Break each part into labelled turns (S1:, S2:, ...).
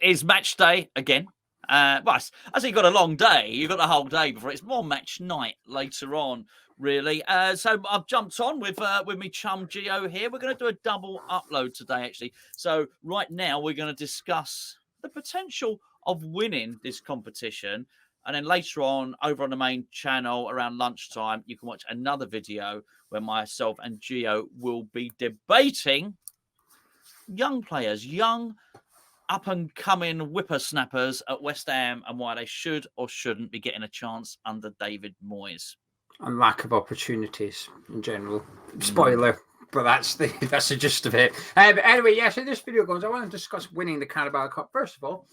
S1: is match day again. Well, I say you've got a long day. You've got the whole day before. It's more match night later on, really. So I've jumped on with me chum Geo here. We're going to do a double upload today, actually. So right now we're going to discuss the potential of winning this competition. And then later on, over on the main channel around lunchtime, you can watch another video where myself and Geo will be debating young players, young up-and-coming whippersnappers at West Ham and why they should or shouldn't be getting a chance under David Moyes.
S2: And lack of opportunities in general. Spoiler, but that's the gist of it. But anyway, yeah, so this video goes, I want to discuss winning the Carabao Cup. First of all,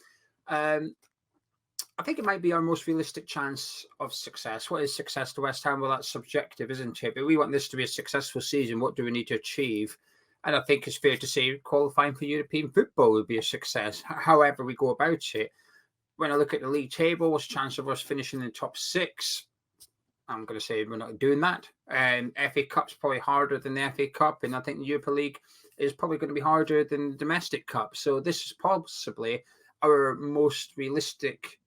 S2: I think it might be our most realistic chance of success. What is success to West Ham? Well, that's subjective, isn't it? But we want this to be a successful season. What do we need to achieve? And I think it's fair to say qualifying for European football would be a success, however we go about it. When I look at the league table, what's the chance of us finishing in the top 6? I'm going to say we're not doing that. FA Cup's probably harder than the FA Cup, and I think the Europa League is probably going to be harder than the domestic cup. So this is possibly our most realistic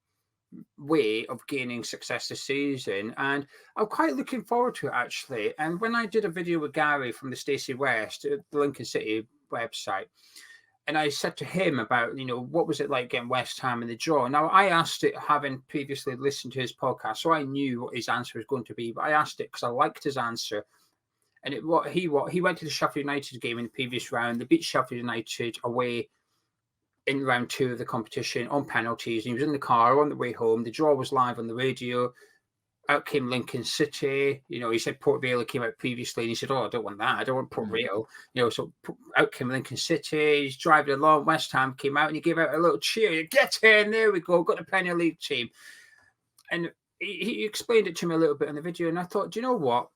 S2: way of gaining success this season, and I'm quite looking forward to it, actually. And when I did a video with Gary from the Stacey West, the Lincoln City website, and I said to him about, what was it like getting West Ham in the draw? Now, I asked it having previously listened to his podcast, so I knew what his answer was going to be, but I asked it because I liked his answer. And he went to the Sheffield United game in the previous round. They beat Sheffield United away in round 2 of the competition on penalties. And he was in the car on the way home. The draw was live on the radio. Out came Lincoln City. He said Port Vale came out previously, and he said, "Oh, I don't want that. I don't want Port Vale." So out came Lincoln City. He's driving along. West Ham came out, and he gave out a little cheer. Get in! There we go. Got the Premier League team. And he explained it to me a little bit in the video, and I thought, do you know what?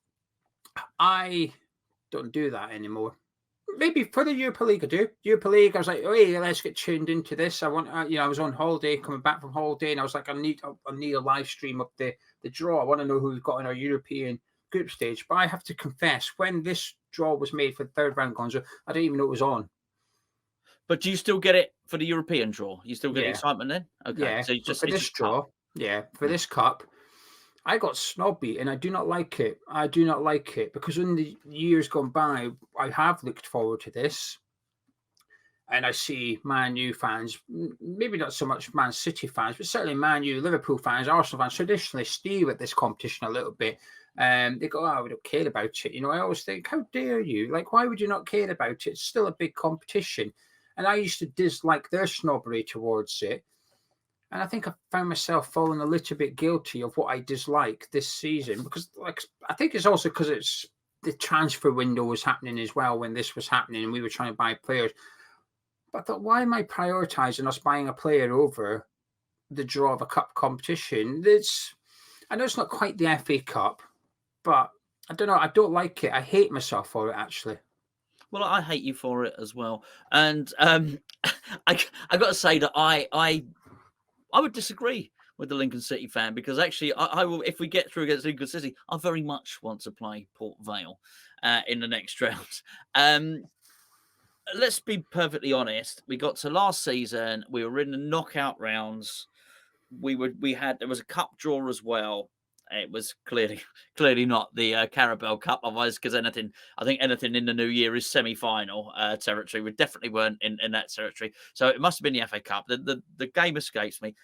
S2: I don't do that anymore. Maybe for the Europa League, I do. Europa League, I was like, oh, hey, let's get tuned into this. I want, I was on holiday, coming back from holiday, and I was like, I need a live stream of the draw. I want to know who we've got in our European group stage. But I have to confess, when this draw was made for the third round, Gonzo, I didn't even know it was on.
S1: But do you still get it for the European draw? You still get the excitement then? Okay.
S2: Yeah, so for this draw, for this cup, I got snobby, and I do not like it. I do not like it because in the years gone by, I have looked forward to this. And I see Man U fans, maybe not so much Man City fans, but certainly Man U, Liverpool fans, Arsenal fans, traditionally steer at this competition a little bit. They go, oh, we don't care about it. I always think, how dare you? Like, why would you not care about it? It's still a big competition. And I used to dislike their snobbery towards it. And I think I found myself falling a little bit guilty of what I dislike this season because, I think it's also because it's the transfer window was happening as well when this was happening and we were trying to buy players. But I thought, why am I prioritizing us buying a player over the draw of a cup competition? I know it's not quite the FA Cup, but I don't know. I don't like it. I hate myself for it, actually.
S1: Well, I hate you for it as well. And I got to say that I would disagree with the Lincoln City fan because actually I will, if we get through against Lincoln City, I very much want to play Port Vale in the next round. Let's be perfectly honest. We got to last season. We were in the knockout rounds. There was a cup draw as well. It was clearly not the Carabao Cup, otherwise, because I think anything in the new year is semi-final territory. We definitely weren't in that territory. So it must have been the FA Cup. The game escapes me,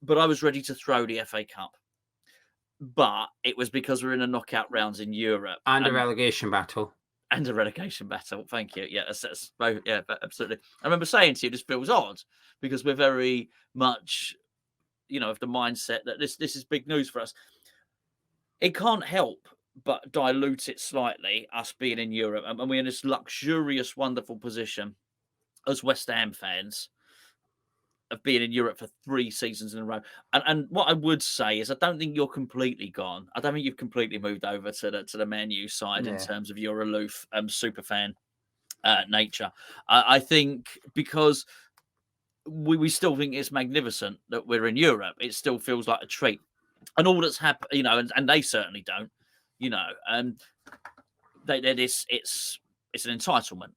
S1: but I was ready to throw the FA Cup. But it was because we're in the knockout rounds in Europe.
S2: And a relegation battle.
S1: And a relegation battle. Thank you. Yeah, that's both. Yeah, absolutely. I remember saying to you, this feels odd because we're very much, of the mindset that this is big news for us. It can't help but dilute it slightly, us being in Europe. And we're in this luxurious, wonderful position as West Ham fans of being in Europe for 3 seasons in a row. And what I would say is I don't think you're completely gone. I don't think you've completely moved over to the Man U side in terms of your aloof super fan nature. I think because we still think it's magnificent that we're in Europe. It still feels like a treat. And all that's happened, and they certainly don't, it's an entitlement.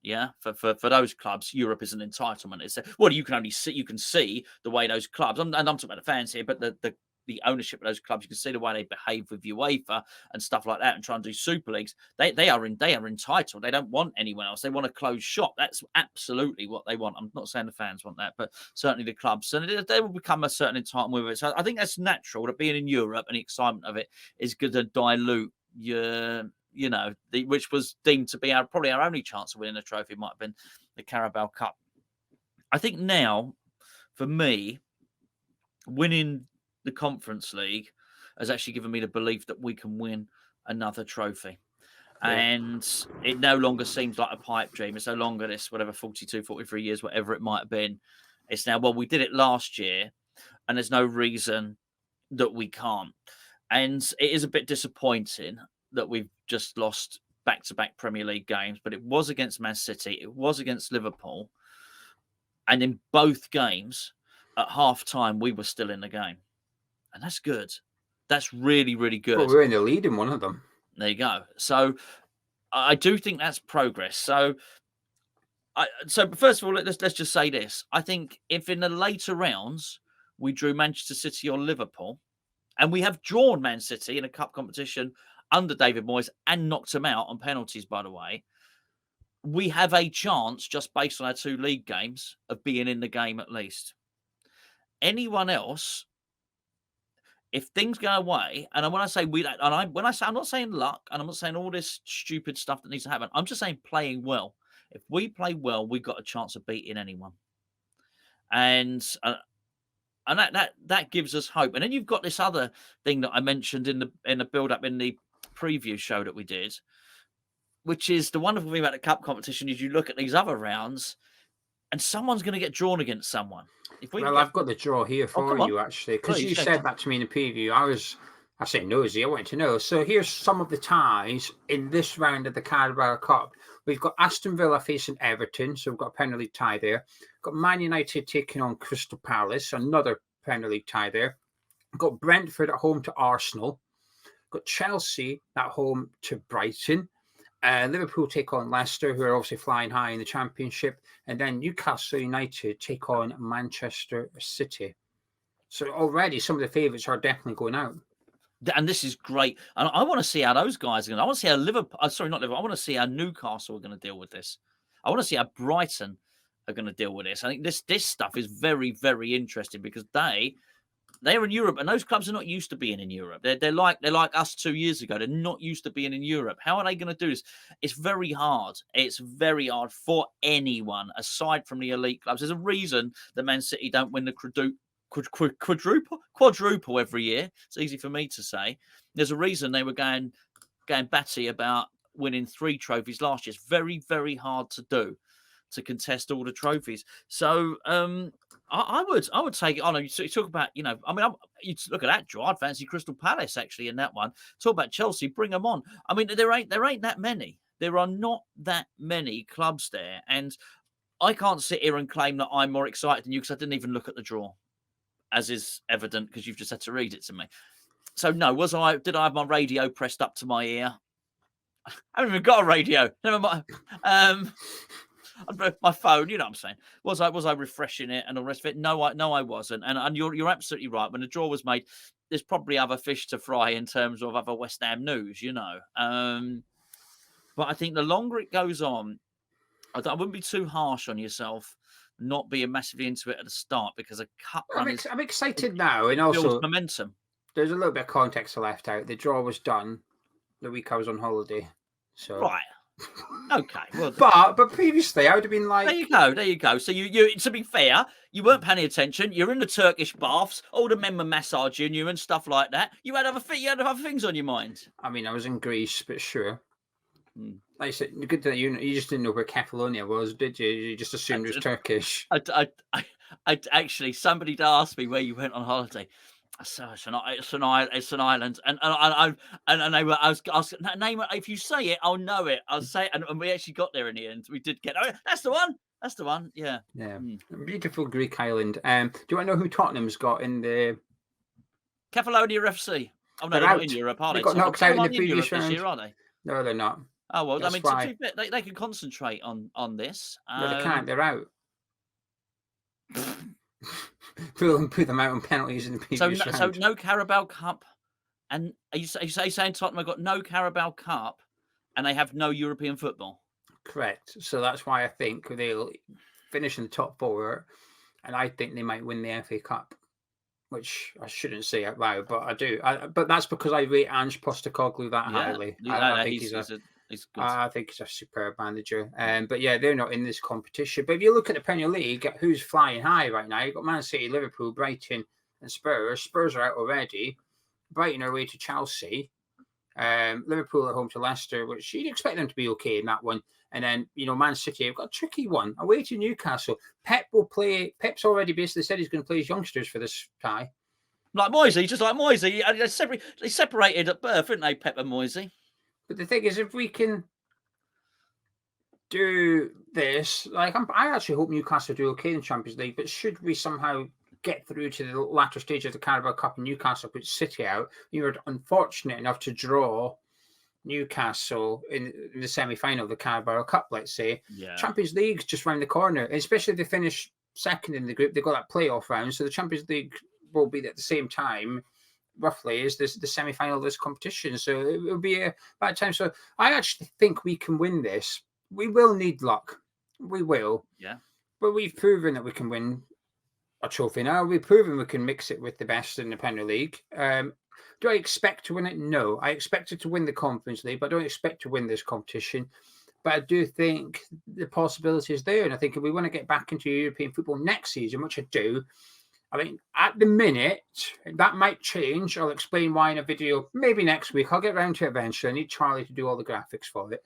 S1: Yeah, for those clubs, Europe is an entitlement. It's well, you can see the way those clubs. And I'm talking about the fans here, but the ownership of those clubs, you can see the way they behave with UEFA and stuff like that, and try and do Super Leagues. They are entitled. They don't want anyone else. They want a closed shop. That's absolutely what they want. I'm not saying the fans want that, but certainly the clubs. And they will become a certain entitlement with it. So I think that's natural. That being in Europe and the excitement of it is going to dilute your. Which was deemed to be probably our only chance of winning a trophy might have been the Carabao Cup. I think now, for me, winning the Conference League has actually given me the belief that we can win another trophy. Yeah. And it no longer seems like a pipe dream. It's no longer this, 42, 43 years, whatever it might have been. It's now, well, we did it last year, and there's no reason that we can't. And it is a bit disappointing that we've just lost back-to-back Premier League games, but it was against Man City, it was against Liverpool, and in both games, at half-time, we were still in the game. And that's good. That's really, really good.
S2: Well, we're in the lead in one of them.
S1: There you go. So I do think that's progress. So first of all, let's just say this. I think if in the later rounds, we drew Manchester City or Liverpool, and we have drawn Man City in a cup competition under David Moyes and knocked them out on penalties, by the way, we have a chance, just based on our 2 league games, of being in the game at least. Anyone else, if things go away, and when I say I'm not saying luck, and I'm not saying all this stupid stuff that needs to happen. I'm just saying playing well. If we play well, we've got a chance of beating anyone. And that gives us hope. And then you've got this other thing that I mentioned in the build-up in the preview show that we did, which is the wonderful thing about the cup competition is you look at these other rounds and someone's going to get drawn against someone.
S2: I've got the draw here for you, actually, because you said that to me in the preview. I say nosy, I wanted to know. So here's some of the ties in this round of the Carabao Cup. We've got Aston Villa facing Everton, so we've got a Premier League tie there. We've got Man United taking on Crystal Palace, another Premier League tie there. We've got Brentford at home to Arsenal. Got Chelsea at home to Brighton. Liverpool take on Leicester, who are obviously flying high in the Championship. And then Newcastle United take on Manchester City. So already some of the favourites are definitely going out.
S1: And this is great. And I want to see how those guys are going to. I want to see how Liverpool. Sorry, not Liverpool. I want to see how Newcastle are going to deal with this. I want to see how Brighton are going to deal with this. I think this stuff is very, very interesting because they're in Europe, and those clubs are not used to being in Europe. They're like us 2 years ago. They're not used to being in Europe. How are they going to do this? It's very hard. It's very hard for anyone aside from the elite clubs. There's a reason that Man City don't win the quadruple every year. It's easy for me to say. There's a reason they were going batty about winning 3 trophies last year. It's very, very hard to do, to contest all the trophies. So I would take it on. You talk about, you look at that draw. I'd fancy Crystal Palace actually in that one. Talk about Chelsea, bring them on. I mean, there ain't that many. There are not that many clubs there, and I can't sit here and claim that I'm more excited than you because I didn't even look at the draw, as is evident because you've just had to read it to me. So no, did I have my radio pressed up to my ear? I haven't even got a radio. Never mind. My phone, you know what I'm saying? Was I refreshing it and all the rest of it? No, I wasn't. And you're absolutely right. When the draw was made, there's probably other fish to fry in terms of other West Ham news, But I think the longer it goes on, I wouldn't be too harsh on yourself not being massively into it at the start because a cup run
S2: I'm excited now, and also
S1: momentum.
S2: There's a little bit of context left out. The draw was done the week I was on holiday, so
S1: right. Okay, well,
S2: but previously I would have been like,
S1: there you go. So you to be fair, you weren't paying attention. You're in the Turkish baths, all the men were massaging you and stuff like that. You had other things on your mind.
S2: I mean, I was in Greece, but sure. Like I said, good that you just didn't know where Catalonia was, did you? You just assumed it was Turkish.
S1: I actually, somebody asked me where you went on holiday. So it's an island, and they were. I was name it. If you say it, I'll know it. I'll say it, and we actually got there in the end. We did get. Oh, that's the one. That's the one. Yeah.
S2: Yeah. Beautiful Greek island. Do you want to know who Tottenham's got in the
S1: Kefalonia FC? Oh no, they're not in Europe, are they?
S2: They got knocked out in the previous round.
S1: This year, are they?
S2: No, they're not.
S1: Oh well, I
S2: That's
S1: mean,
S2: why.
S1: they can concentrate on this.
S2: But they can't. They're out. Put them out on penalties in the previous
S1: So
S2: round.
S1: no Carabao Cup, and are you saying Tottenham have got no Carabao Cup, and they have no European football?
S2: Correct. So that's why I think they'll finish in the top four, and I think they might win the FA Cup, which I shouldn't say out loud, but I do. But that's because I rate Ange Postecoglou that
S1: Yeah,
S2: highly. I
S1: no,
S2: think he's
S1: good.
S2: I think he's a superb manager. But yeah, they're not in this competition. But if you look at the Premier League, who's flying high right now? You've got Man City, Liverpool, Brighton, and Spurs. Spurs are out already. Brighton are away to Chelsea. Liverpool at home to Leicester, which you'd expect them to be okay in that one. And then, Man City have got a tricky one away to Newcastle. Pep will play. Pep's already basically said he's going to play his youngsters for this tie.
S1: Like Moyes, just like Moyes. They separated at birth, didn't they, Pep and Moyes?
S2: But the thing is, if we can do this, I actually hope Newcastle do okay in the Champions League, but should we somehow get through to the latter stage of the Carabao Cup and Newcastle put City out, you were unfortunate enough to draw Newcastle in the semi-final of the Carabao Cup, let's say.
S1: Yeah.
S2: Champions League's just round the corner, especially if they finish second in the group. They've got that playoff round, so the Champions League will be at the same time, roughly, as the semi-final of this competition. So it will be a bad time. So I actually think we can win this. We will need luck. We will.
S1: Yeah.
S2: But we've proven that we can win a trophy now. We've proven we can mix it with the best in the Premier League. Do I expect to win it? No. I expected to win the Conference League, but I don't expect to win this competition. But I do think the possibility is there. And I think if we want to get back into European football next season, which I do, I think at the minute, that might change. I'll explain why in a video, maybe next week. I'll get around to it eventually. I need Charlie to do all the graphics for it.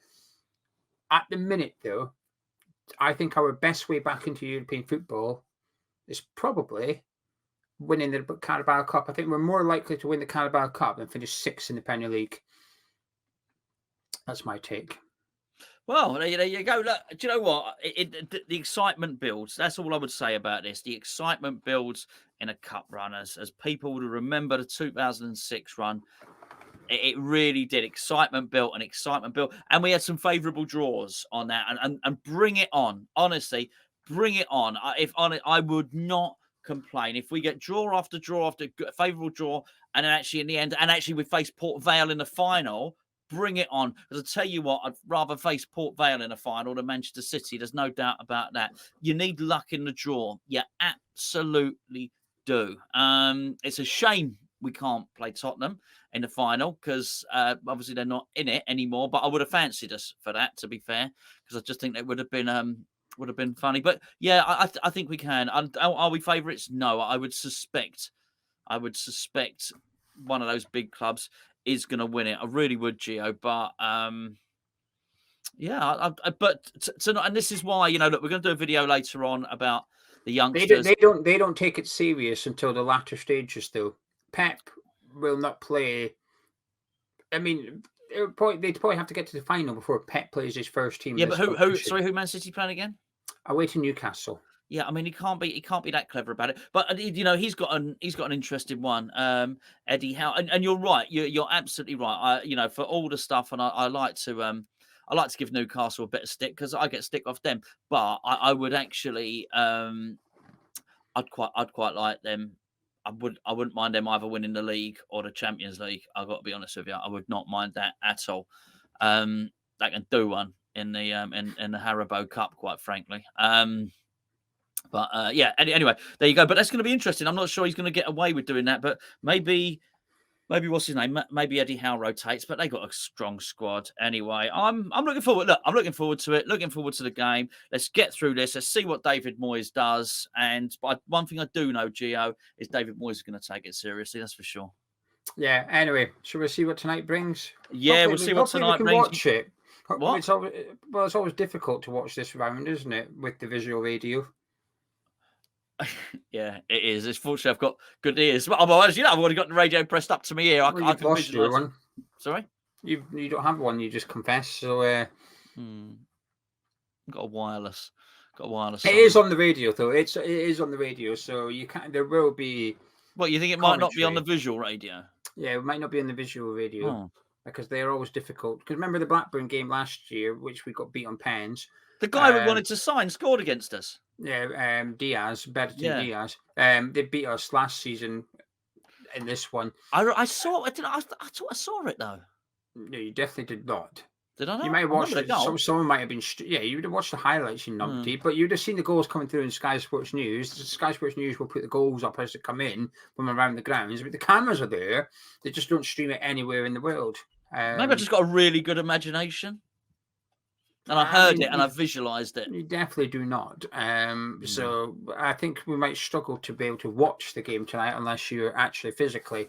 S2: At the minute, though, I think our best way back into European football is probably winning the Carabao Cup. I think we're more likely to win the Carabao Cup than finish sixth in the Premier League. That's my take.
S1: Well, there you go. Look, do you know what? The excitement builds. That's all I would say about this. The excitement builds in a cup run as people would remember the 2006 run. It really did. Excitement built. And we had some favourable draws on that. And bring it on. Honestly, bring it on. I would not complain if we get draw after favourable draw, and then actually in the end, and actually we face Port Vale in the final. Bring it on. Because I tell you what, I'd rather face Port Vale in a final than Manchester City. There's no doubt about that. You need luck in the draw. You absolutely do. It's a shame we can't play Tottenham in the final because obviously they're not in it anymore. But I would have fancied us for that, to be fair, because I just think that would have been funny. But yeah, I think we can. Are we favourites? No, I would suspect one of those big clubs is going to win it. I really would, Geo. But yeah, and this is why, look, we're going to do a video later on about the youngsters.
S2: They don't take it serious until the latter stages, though. Pep will not play. I mean, they'd probably have to get to the final before Pep plays his first team.
S1: Yeah, but who Man City playing again?
S2: Away to Newcastle.
S1: Yeah, I mean he can't be that clever about it. But he's got an interesting one. Eddie Howe, and you're right. You're absolutely right. For all the stuff, and I like to give Newcastle a bit of stick because I get stick off them. But I would actually I'd quite like them. I wouldn't mind them either winning the league or the Champions League. I've got to be honest with you. I would not mind that at all. They can do one in the in the Carabao Cup, quite frankly. But yeah, anyway, there you go. But that's going to be interesting. I'm not sure he's going to get away with doing that, but maybe what's his name? Maybe Eddie Howe rotates, but they got a strong squad anyway. I'm looking forward. Look, I'm looking forward to it. Looking forward to the game. Let's get through this. Let's see what David Moyes does. But one thing I do know, Geo, is David Moyes is going to take it seriously. That's for sure.
S2: Yeah. Anyway, shall we see what tonight brings?
S1: Yeah, we'll see what tonight brings.
S2: Watch it.
S1: What?
S2: It's always difficult to watch this round, isn't it, with the visual radio?
S1: Yeah, it is. It's fortunate I've got good ears. But otherwise, I've already got the radio pressed up to my ear. I can
S2: lost your one.
S1: Sorry?
S2: You don't have one, you just confess. So
S1: got a wireless.
S2: It is on the radio though. It is on the radio, so you can't. There will be.
S1: What, you think it might not be on the visual radio?
S2: Yeah, it might not be on the visual radio.
S1: Oh.
S2: because they're always difficult. Because remember the Blackburn game last year, which we got beat on pens.
S1: The guy we wanted to sign scored against us.
S2: Yeah, Diaz, Bertrand
S1: Yeah.
S2: Diaz. They beat us last season in this one.
S1: I saw it. I thought I saw it though.
S2: No, you definitely did not.
S1: Did I not?
S2: You might have watched
S1: the
S2: it.
S1: goal.
S2: Someone might have been. Yeah, you would have watched the highlights in numpty, but you'd have seen the goals coming through in Sky Sports News. Sky Sports News will put the goals up as they come in from around the grounds, but the cameras are there. They just don't stream it anywhere in the world.
S1: Maybe I just got a really good imagination, and I heard it and I visualised it.
S2: You definitely do not. So I think we might struggle to be able to watch the game tonight unless you're actually physically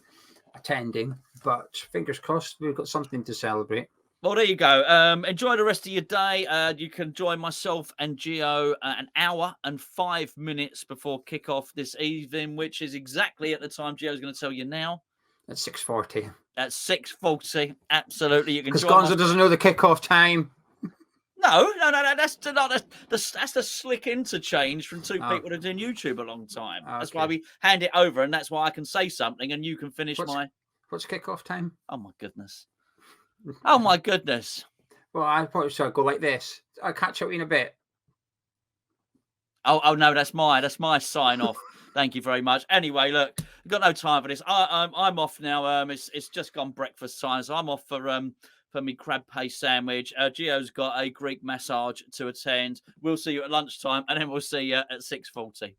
S2: attending. But fingers crossed, we've got something to celebrate.
S1: Well, there you go. Enjoy the rest of your day. You can join myself and Geo an hour and 5 minutes before kickoff this evening, which is exactly at the time Geo's going to tell you now.
S2: At 6:40.
S1: At 6:40. Absolutely. You can
S2: because Gonzo doesn't know the kickoff time.
S1: No. That's the slick interchange from two people that have done YouTube a long time. Okay. That's why we hand it over, and that's why I can say something and you can finish
S2: What's kickoff time?
S1: Oh my goodness. Oh my goodness.
S2: Well, I probably should go like this. I'll catch up in a bit.
S1: Oh no, that's my sign off. Thank you very much. Anyway, look, I've got no time for this. I'm off now. It's just gone breakfast time, so I'm off for me crab paste sandwich. Geo's got a Greek massage to attend. We'll see you at lunchtime, and then we'll see you at 6:40.